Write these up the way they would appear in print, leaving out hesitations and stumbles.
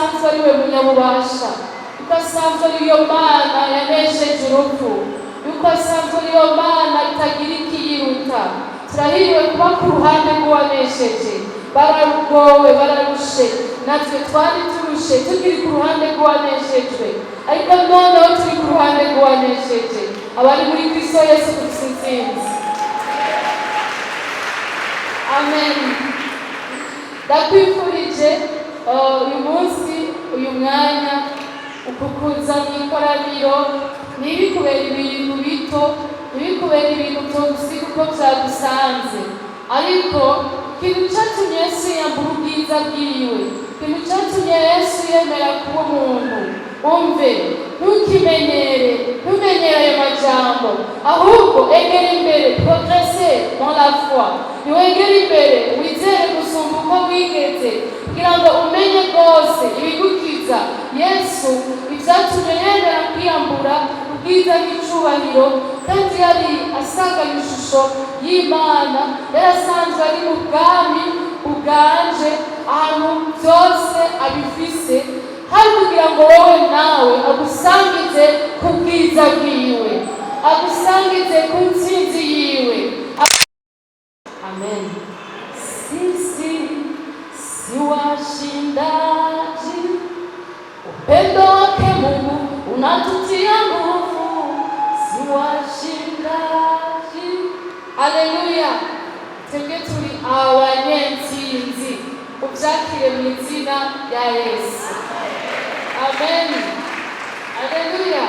asanzwe ari we munyabubasha, yuko asanzwe ari yo Mana yanesheje urupfu, yuko asanzwe ari yo Mana itagira ikiyiruta. Turahiriwe kuba ku ruhande rw'uwanesheje. Bararugowe, bararushe, natwe twari turushe tukiri ku ruhande rw'uwaneshejwe, ariko noneho turi ku ruhande rw'uwanesheje. Abari muri Kristo Yesu dufite intsinzi. Amen. Ndakwifurije uyu munsi, uyu mwanya, ukukuza mu ikoraniro, ntibikubere ibintu bito, ntibikubere ibintu byogusiga uko byagusanze, ariko ikintu cyatumye Yesu yambura ubwiza bwiwe, ikintu cyatumye Yesu yemera kuba umuntu. Umve, ntumenyere ayo majambo, ahubwo egera imbere, progresser dans la foi. Niwegera imbere, wizere gusumba uko wigeze, kugira ngo umenye rwose ibigukiza. Yesu ibyatumye yemera kwiyambura ubwiza n'icubahiro, kandi yari asanganye ishusho y'Imana, yari asanzwe ari mu bwami buganje, ahantu byose abifise, hari kugira ngo wowe nawe agusangize ku bwiza bwiwe, agusangize ku ntsinzi yiwe. Amen. Sisi si washindaji, upendo wake Mungu unatutia nguvu, si washindaji. Haleluya. Twebwe turi abanyentsinzi, ubyakire mu izina rya Yesu. Amen. Haleluya.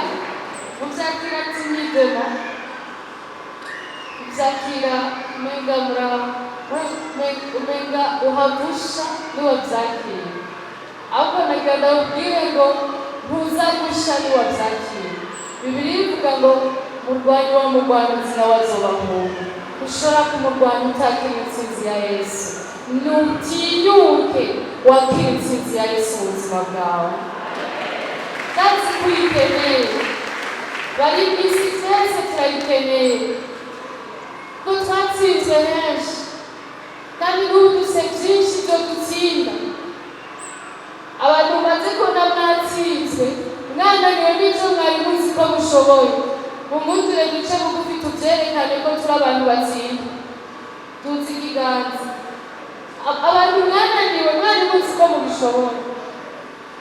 Ubyakira timidemo, ubyakira umenga uhavusha niwabyakira, ahubwo nagira ndabubwire ngo ntuzagusha niwabyakira. Bibiliya ivuga ngo murwanyi wo murwanizi nawe azoba muntu. Ushobora kumurwanya utakira intsinzi ya Yesu. Ntutinyuke wakira intsinzi ya Yesu mu buzima bwawe. Kandi kuyikeneye, bari mu isi twese turayikeneye, ko twatsinzwe henshi, kandi n'ubu dufite byinshi byo gutsinda. Abantu baze ko mwatsinzwe, mwananiwe n'ibyo mwari muzi ko mushoboye, mumundire duce bugufi tubyerekane ko turi abantu batsinda. Tuzi ikiganza. Abantu mwananiwe mwari muzi ko mubishoboye.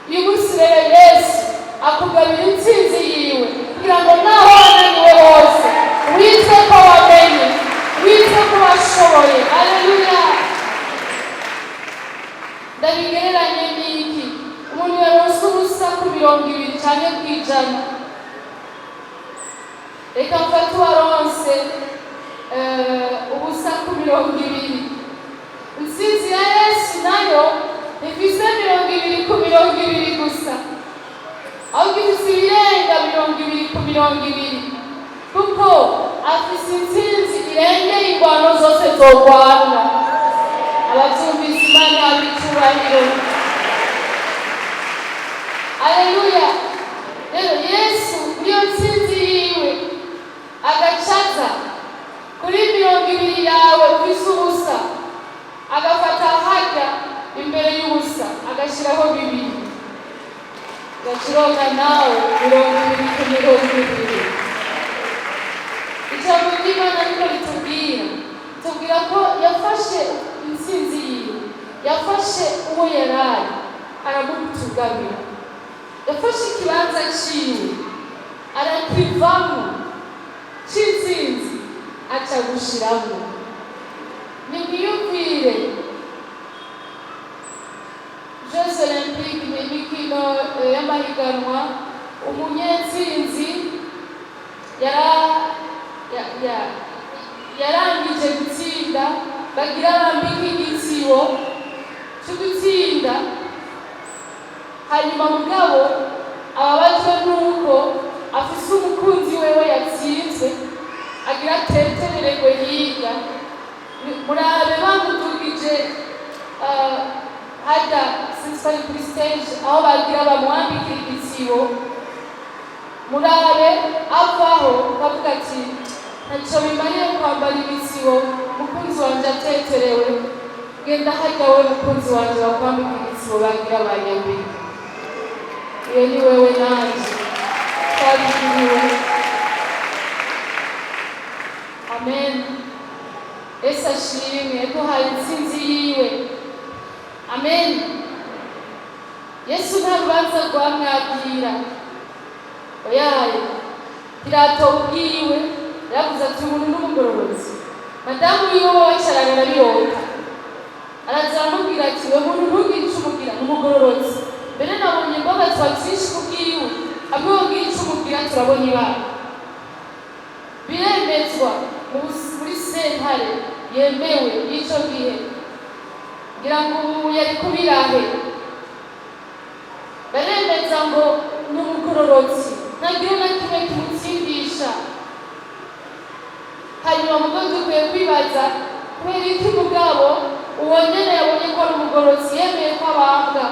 Uyu munsi rero Yesu akugabira intsinzi yiwe, kugira ngo naho wananiwe hose witwe ko wamenye, witwe ko washoboye. Haleluya. Ndabigereranye n'iki? Umuntu yaronse ubusa ku 20 cyane ku 100. Reka mfate uwaronse ubusa ku 20. Intsinzi ya Yesu nayo ifise 20 ku 20 gusa, ahubwo ifise ibirenga 20 ku 20, kuko afise intsinzi irengeye ingwano zose zogwana. Abatumvise Imana abicubahiro. Haleluya. Rero Yesu niyo ntsinzi yiwe, agacaza kuri 20 yawe ufise ubusa, agafata hajya imbere y'ubusa agashyiraho 2, gaciroka nawe 20 ku 20. Ijambo ry'Imana niko ritubwira ko yafashe intsinzi yiwe, yafashe uwo yaraye aramutugamira, yafashe ikibanza ciwe arakivamo c'intsinzi aca gushiramo. Nimwiyumvire Jeux Olympiques, imikino y'amahiganwa, umunyentsinzi yarangije gutsinda, bagira bambika igitsibo cyo gutsinda, hanyuma mugabo ababajwe n'uko afise umukunzi wewe yatsinzwe, agira atetererwe hirya. Murabe bamudugije hajya sinzi kuri stage aho bagira bamwambika igitsibo, murabe avaho bavuga ati ntacyo bimariye kwambara igitsibo, mukunzi wanje ateterewe, genda hajya we mukunzi wanje bakwambika igitsibo bagira banyambika. iyo ni wewe nanje twabigiriwe. Amen. Yesu ashimwe, yaduhaye intsinzi yiwe. Amen. Yesu nta rubanza rwamwabwira. Oyaye Pilato ubwiwe yaravuze ati umuntu n'umugororotsi. Madamu wiwe wacaraga arabirota, araza aramubwira ati we muntu ntugire ico umubwira n'umugororotsi. Mbere nabonye mbabazwa byinshi kubwiwe, amwe wabwira ico umubwira turabona ibara. Biremezwa muri sentare yemewe y'icyo gihe, ngira ngo ubu yari kubirahe. Baremeza ngo ni umugororotsi, ntagira na kimwe kimutsindisha. Hanyuma mugo dukwiye kwibaza kubera iki mugabo uwo nyene yabonye ko ari umugororotsi yemeye ko abambwa,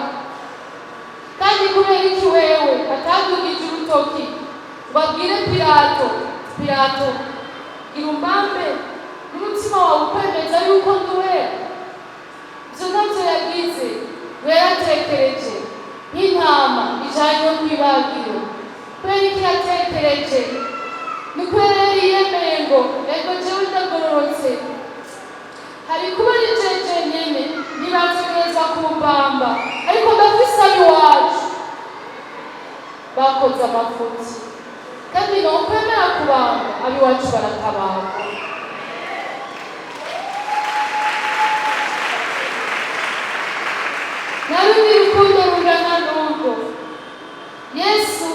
kandi kubera iki wewe atadugije urutoki ngo abwire Pilato irumbambe n'umutima wawe ukwemeza yuko nduwera. Ivyo ntavyo yagize, yaratekereje nk'intama ijanywe kw'ibagiro. Kubera iki yatekereje? Ni kubera yari yemeye ngo ego jewe ndagororotse, hari kuba ari jeje nyene ntibategereza kumbamba, ariko ndafise abiwacu bakoze amafuti, kandi nokwemera kubamba abiwacu baratabamba. Narundi rukundo rungana n'urwo Yesu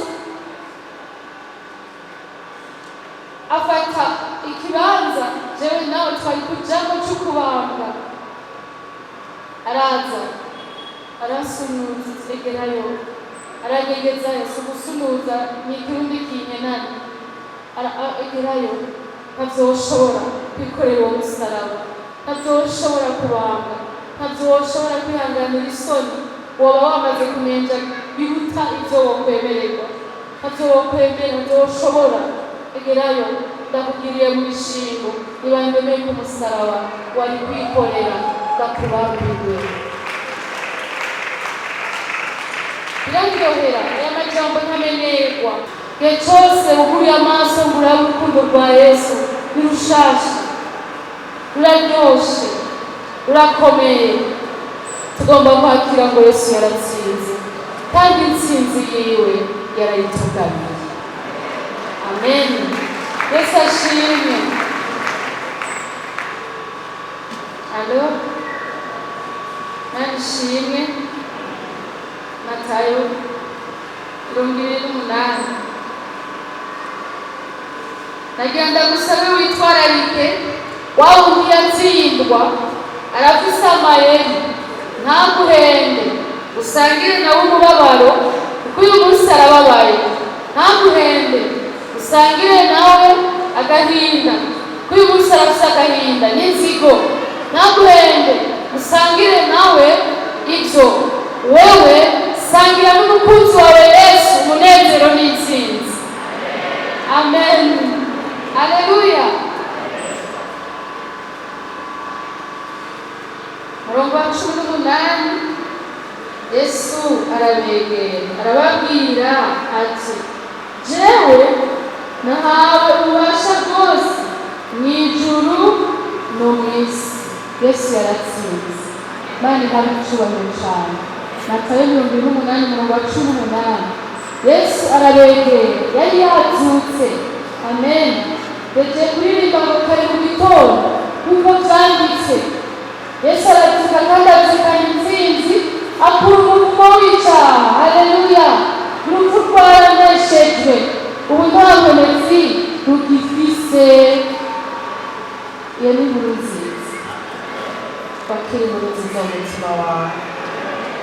afata ikibanza jewe nawe twari kujamo c'ukubambwa, araza arasunuza egerayo, aranyegeza Yesu. Gusunuza ni ikirundi kinyenani, egerayo ntavyoshobora kwikorera uwo musaraba, ntavyoshobora kubambwa, ntavyoshobora kwihanganira isoni woba wamaze kumenja biruta ivyo wokwemererwa, ntavyo wokwemera, ntavyoshobora. Egerayo ndakugiriye mu bishingo, nibandemeye ku musaraba wari kwikorera ndakubambirwe. Biraryohera aya majambo ntamenyerwa. Igihe cose uguriye amaso ngo urabe urukundo rwa Yesu, ni rushasha, ruraryoshe, rurakomeye. Tugomba kwakira ngo Yesu yaratsinze, kandi intsinzi yiwe yarayitugamiye. Amen. Yesu ashimwe. Alo, nani shimwe. Matayo 28. Nagira ndagusabe witwararike, wawe uyatsindwa arafise amayeri, ntaguhende, usangire nawe umubabaro kuko uyu munsi arababaye. Ntaguhende, usangire nawe agahinda kuko uyu munsi arafise agahinda n'inzigo. Ntaguhende, usangire nawe ivyo. Wewe sangira n'umukunzi wawe Yesu umunezero n'intsinzi. Amen. Haleluya. Murongo wa 18, Yesu arabegera arababwira ati, jewe nahawe ububasha bwose mw'ijuru no mw'isi. Yesu yaratsinze. Mani hari icubahiro cane. Matayo 28 murongo wa 18. Yesu arabegera, yari yazutse. Amen. Yaje kuririmba ngo kare mu gitondo nk'uko vyanditse. Yesu arazuka kandi azukana intsinzi, akura umuvumo w'icaha. Haleluya. Urupfu rwaraneshejwe, ubu nta nkomezi rugifise. Iyo ni inkuru nziza. Wakira inkuru nziza mu mutima wawe,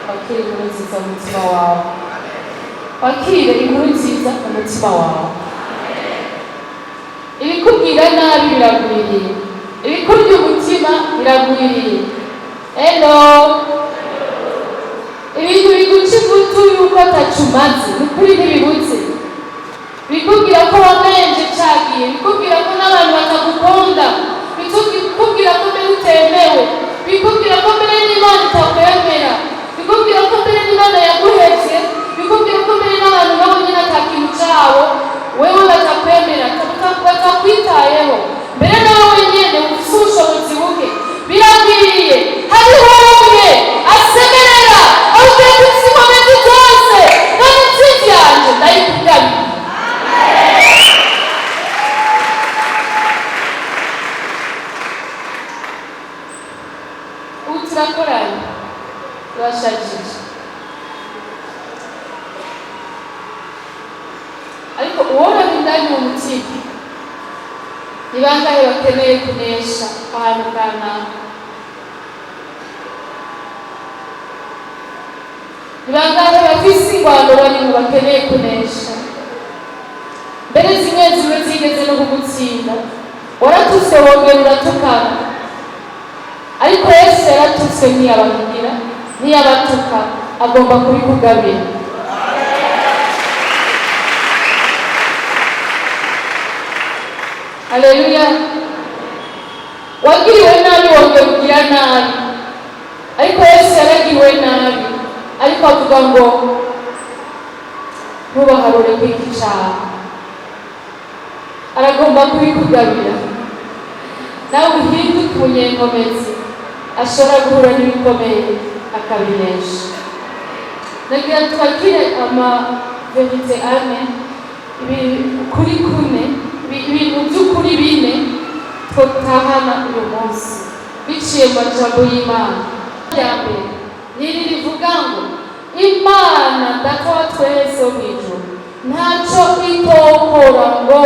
wakira inkuru nziza mu mutima wawe, wakira inkuru nziza mu mutima wawe. Ibikubwira nabi biragwiriye, ibikurya umutima biragwiriye. Hello. Ibintu biguca ivutu yuko atacumaze, nukuri ntibibutse. Bikubwira ko wamenje cagiye, bikubwira ko n'abantu batagukunda, bikubwira ko mbere utemewe, bikubwira ko mbere n'Imana itakwemera, bikubwira ko mbere n'Imana yaguhevye, bikubwira ko mbere none indani mu mutima ni bangahe bakeneye kunesha ahantu kanaka? Ni bangahe bafise ingwano barimo bakeneye kunesha? Mbere zimwe zigeze no kugutsinda, waratutse wongera uratukana, ariko Yesu yaratutse ntiyabahigira, ntiyabatuka, agomba kubikugabira. Haleluya. Wagiriwe nabi wongera kugira nabi, ariko Yesu yaragiriwe nabi, ariko avuga ngo ntubaharure kw'iki cyaha, aragomba kubikugabira. Nawe uhinduke umunyenkomezi ashobora guhura n'ibikomeye akabinesha. Nagira twakire verite ane, kuri kune, ibintu by'ukuri bine twotahana uyu munsi biciye mu majambo y'Imana. Rya mbere niri rivuga ngo Imana Data wa twese wo mw'ijuru ntaco itokora ngo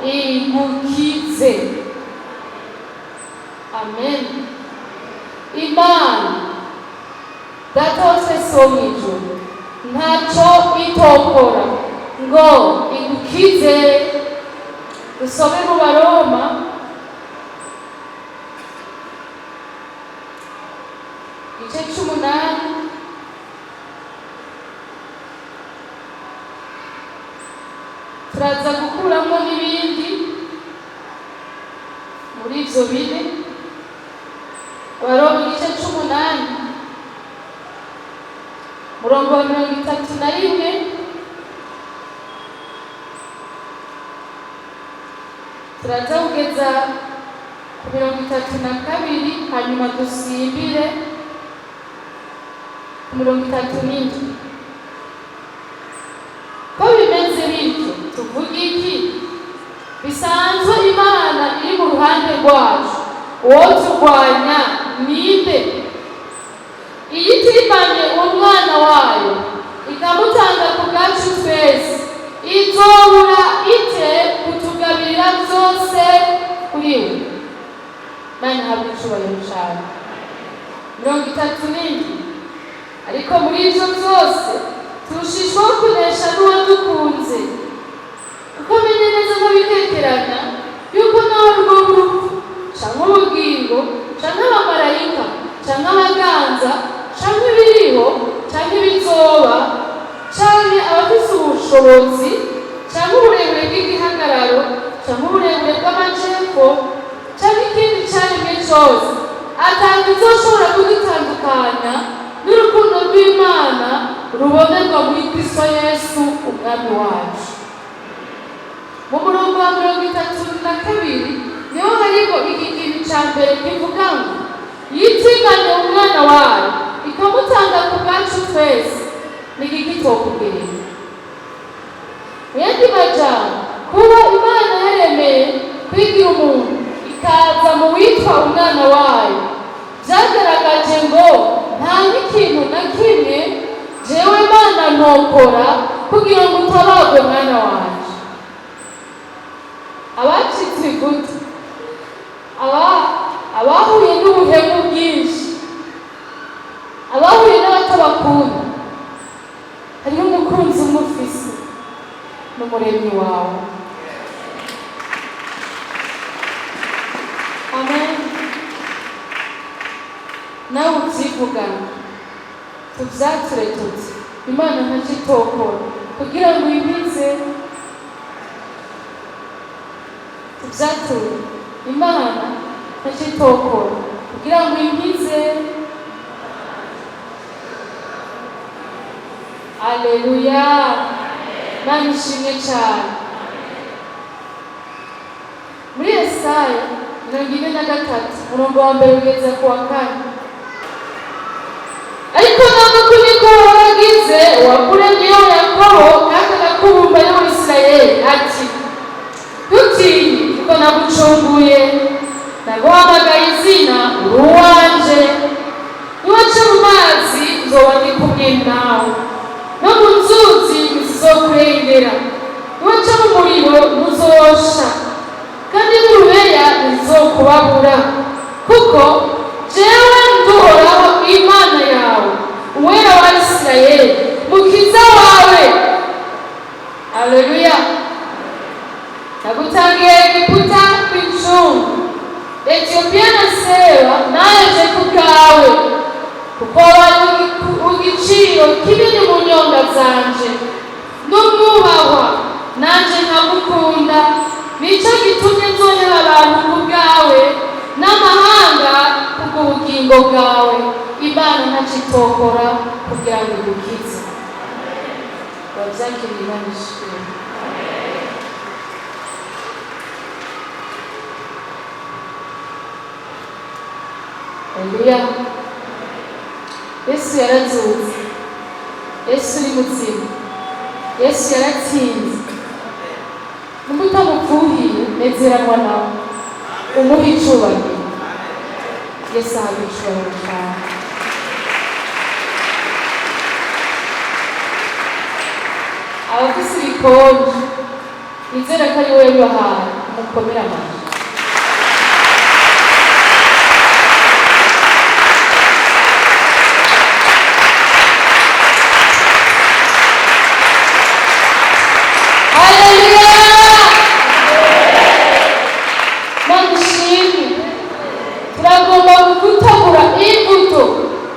igukize. Amen. Imana Data wa twese wo mw'ijuru ntaco itokora ngo igukize. Dusome mu Baroma igice 18 turaza gukuramo n'ibindi muri ivyo bine. Baroma igice 18 murongo wa 31 turaza kugeza ku 32, hanyuma dusimbire ku 37. Ko bimeze bityo tuvuga iki? Bisanzwe Imana iri mu ruhande rwacu, uwo turwanya ninde? Iyo itimanye umwana wayo ikamutanga ku bwacu twese, izobura ite kutugabira byose kuri we? Mana habwe icubahiro cane. 37. Ariko muri ivyo byose turushishwa kunesha n'uwadukunze, kuko menye neza nk'abitekeranya yuko nawe urwo urupfu canke ubugingo canke abamarayika canke abaganza canke ibiriho canke ibizoba canke abafise ubushobozi canke uburebure bw'igihagararo canke uburebure bw'amajepfo canke ikindi caremwe cose atanga izoshobora kudutandukanya n'urukundo rw'Imana rubonerwa muri Kristo Yesu umwami wacu. Mu murongo wa 32 niho hariho iki kintu ca mbere kivuga ngo yitimanye umwana wayo ikamutanga ku bwacu twese, n'igiki twokugirira? Mu yandi majambo, kuba Imana yaremeye kwigira umuntu ikaza mu witwa umwana wayo, vyagaragaje ngo nta n'ikintu na kimwe jewe Imana ntokora kugira ngo utabagwe mwana wanje. Abacitse iguti, abahuye n'ubuhemu bwinshi, abahuye n'abatabakunda, hariho umukunzi umwe ufise n'umuremyi wawe. Amen. Nawe uvyivugana tuvyature tuti Imana ntaco itokora kugira ngo ibize. Tuvyature Imana ntaco itokora kugira ngo ibize. Aleluya. Imana ishimwe cane. Muri Yesaya 43 murongo wa mbere ugeza ku wa 4, ariko ntabwo niko waragize wakuremye Yakobo kandi agakubumba n'Isirayeli ati ntutinye kuko nagucunguye, naguhamagaye izina uri uwanje, niwaca mu mazi nzoba ndi kumwe nawe, no mu nzuzi zizokurengera, nubaca mu muriro ntuzosha, kandi n'urubeya ntizokubabura, kuko jewe nduhoraho Imana yawe, uwera wa Isirayeli, mukiza wawe. Haleluya. Nagutangiye Egiputa kw'icungu, Etiyopiya na Seba naje ku bwawe, kuko wari igiciro kinini mu nyonga zanje, n'umwubahwa nanje nkagukunda. Nico gitumye nzonera abantu ku bwawe, n'amahanga kubw'ubugingo bwawe. Imana ntacitokora kugira ngo igukize. Bavyakiriye Imana ishimwe. Haleluya. Yesu yarazutse, Yesu ni muzima, Yesu yaratsinze. Nimba utamupfuhiye nezeranwa nawe, umuhe icubahiro. Yesu ahabwe icubahiro cyane. Abafise ibikonje nizera ko ari wowe bibahaye, mukomere amashyi. Turagomba gutegura imbuto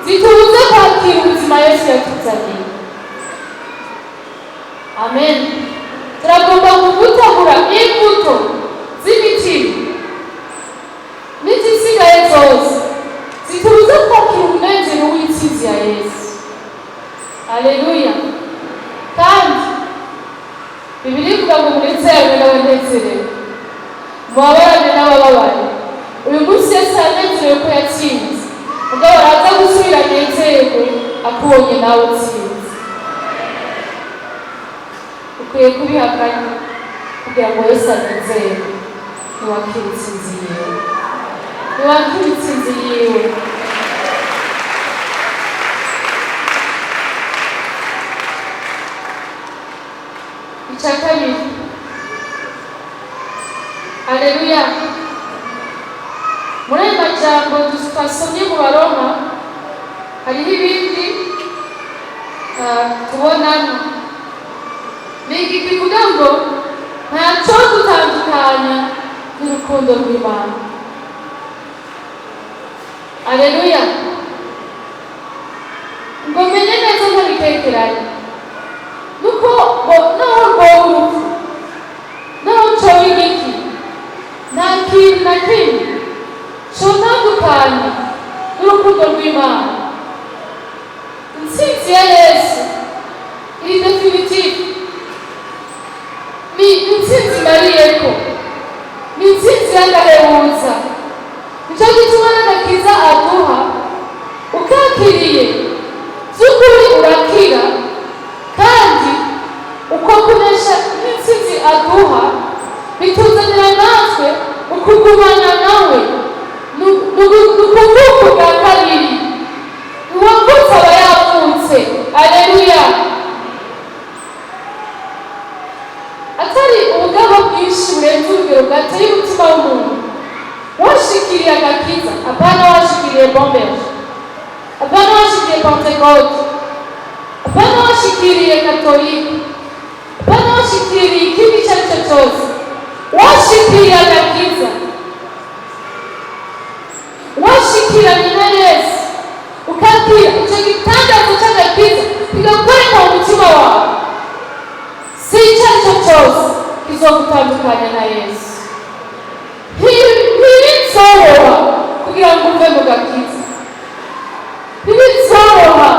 zitubuza kwakira ubuzima Yesu yatuzaniye. Amen. Turagomba gutegura imbuto z'imitima n'izisigaye zose zitubuza kwakira umunezero w'intsinzi ya Yesu. Haleluya. Kandi Bibiliya ivuga ngo munezerwe n'abanezerewe, mubabarane n'abababaye. Uyu munsi Yesu yanezerewe ko yatsinze, mugabo araza gusubira anezerwe akubonye nawe utsinze. Ukwiye kubihakanya kugira ngo Yesu anezerwe. Niwakire intsinzi yiwe, niwakire intsinzi yiwe. Icya kabiri, haleluya, muri ayo majambo twasomye mu Baroma hariho ibindi tubonamo. Ni iki kivuga ngo ntacyo dutandukanya n'urukundo rw'Imana. Haleluya. Ngo menye neza ntabikekeranye nuko naho rwowe urupfu, naho coba igiki, nta kintu na kimwe cyotandukanye n'urukundo rw'Imana. Intsinzi ya Yesu iri definitive, ni intsinzi mariyeko, ni intsinzi y'agahebuza. Nicyo gituma n'agakiza aduha, ukakiriye by'ukuri urakira, kandi uko kunesha n'intsinzi aduha bituzanira natwe ukugumana nawe. Nukuvuka bwa kabiri, uwavutse aba yavutse. Haleluya. Atari ubugabo bwinshi burenze urugero bwateye umutima w'umuntu washikiriye agakiza, apana washikiriye bombeje, apana washikiriye pentekote, apana washikiriye katolika, apana washikiriye ikindi icyo ari cyo cyose, washikiriye agakiza, washikiranye na Yesu, ukakira icyo gitangazo cy'agakiza kigakoreka mu mutima wawe. Si icyo ari cyo cyose kizogutandukanya na Yesu. Ntibizoroha kugira ngo uve mu gakiza, ntibizoroha.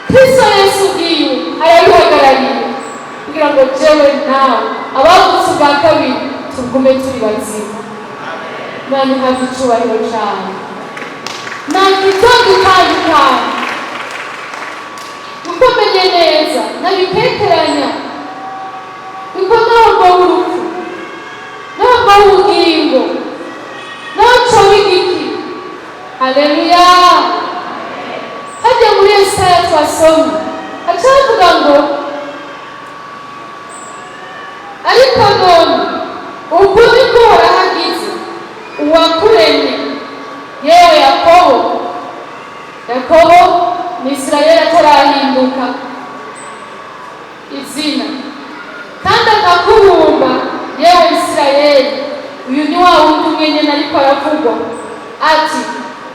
Kristo Yesu ubwiwe arabihagarariye kugira ngo jewe nawe abavutse ubwa kabiri tugume turi bazima. Imana ihabwe icyubahiro cyane. Nta kitandukanye kuko menye neza nabitekeranya, kuko ntabwo urupfu, ntabwo ubugingo, ntaco bigiki. Haleluya. Hajya muri Yesaya twasomye hacavuga ngo ariko none uku niko warahagize uwakuremye, yewe Yakobo ni Isirayeli atarahinduka izina, kandi akakubumba, yewe Isirayeli. Uyu ni wa wundi umwe ariko aravugwa ati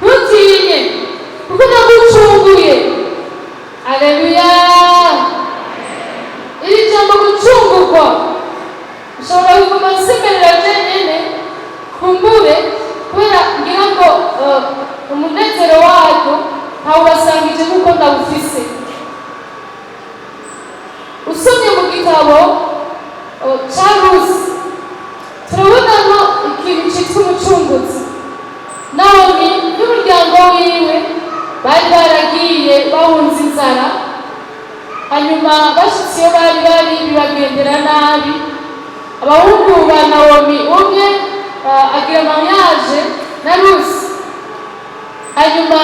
ntutinye kuko nagucunguye. Aleluya! Iri jambo gucungurwa ushobora kuguma nsemerera jenyene kumbure kubera ngira ngo umunezero waryo ntawurasangije kuko ndawufise. Usomye mu gitabo ca Rusi turabonamo ikintu citwa umucunguzi. Nawomi n'umuryango wiwe bari baragiye bahunze inzara, hanyuma bashitse iyo bari bibagendera nabi. Abahungu ba Nawomi umwe agira mariage na Rusi, hanyuma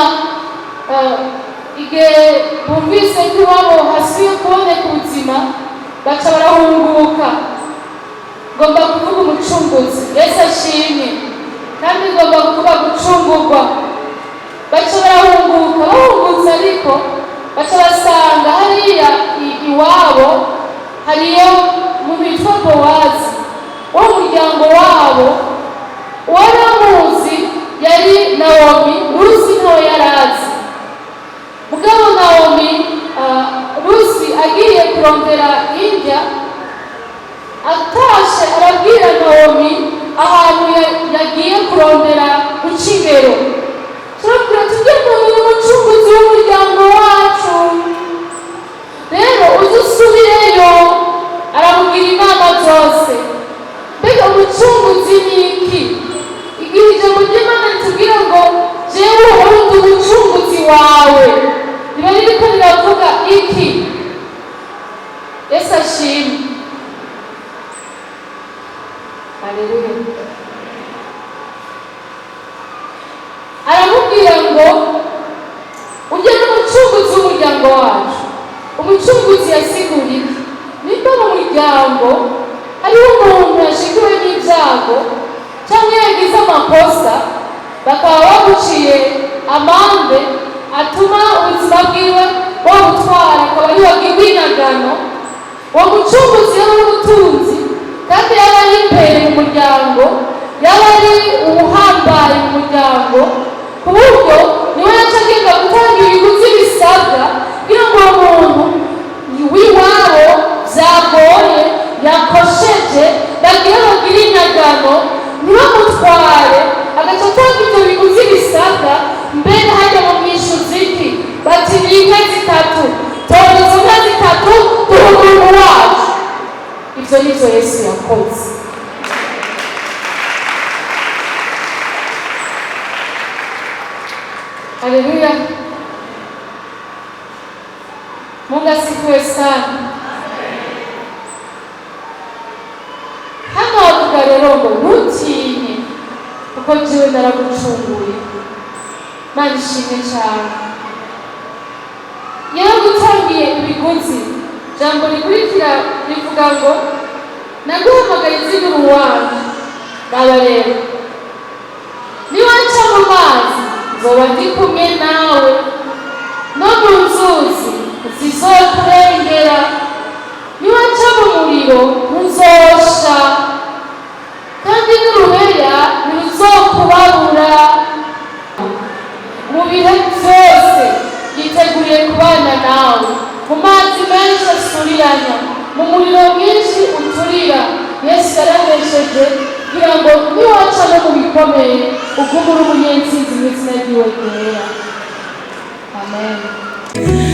igihe bumvise ko iwabo hasubiye kuboneka ubuzima baca barahunguka. Ngomba kuvuga umucunguzi, Yesu ashimwe, kandi ngomba kuvuga gucungurwa. Baca barahunguka, bahungutse ariko baca basanga hariya iwabo hariyo umuntu witwa Bowazi wo mu muryango wabo. Uwaramuzi yari Nawomi, Rusi ntawe yarazi. Mugabo Nawomi Rusi agiye kurondera indya, atashe arabwira Nawomi ahantu yagiye kurondera guca ingero. Turabwira tujye kumenya umucunguzi w'umuryango wacu, rero uzusubireyo. Aramubwira inama zose. Mbega umucunguzi ni iki? Igihe ijambo ry'Imana ritubwira ngo jewe undi umucunguzi wawe, riba ririko riravuga iki? Yesu ashimwe. Haleluya. Aramubwira ngo ujye n'umucunguzi w'umuryango wacu. Umucunguzi yasigura iki? Nimba mu muryango hariho umuntu yashikiwe n'ibyago cyangwa yagize amakosa, bakaba baguciye amande atuma ubuzima bwiwe babutwara, akaba ari wagirwa inagano, uwo mucunguzi yaba ari ubutunzi kandi yaba ari imbere mu muryango, yaba ari ubuhambaye mu muryango, ku buryo niwe yaca agenda gutanga ibiguzi bisabwa kugira ngo uwo muntu w'iwabo byagoye yakosheje bagiye bagira inyagano ntibamutware, agaca atanga ibyo biguzi bisabwa. Mbere hajya mu mwishuzi iki bati ni inka zitatu, tora izo nka zitatu duha umuntu wacu. Ibyo ni byo Yesu yakoze. Haleluya. Mungu asifiwe sana. Hano wavuga rero ngo ntutinye kuko jewe naragucunguye. Mana ishimwe cyane. Yaragutangiye ibiguzi. Jambo rikurikira rivuga ngo naguhamagaye izina uruwanjye. Raba rero, niwaca mu mazi nzoba ndi kumwe nawe, no mu nzuzi zizokurengera. Niwaca mu muriro ntuzosha, kandi n'urubeya ntiruzokubabura. Mu bihe byose yiteguriye kubana nawe, mu mazi menshi asuriranya, mu muriro mwinshi uturira. Yesu yarahesheje kugira ngo niwaca no mu bikomeye ugume uri umunyentsinzi mu izina ry'iwe ryera. Amen.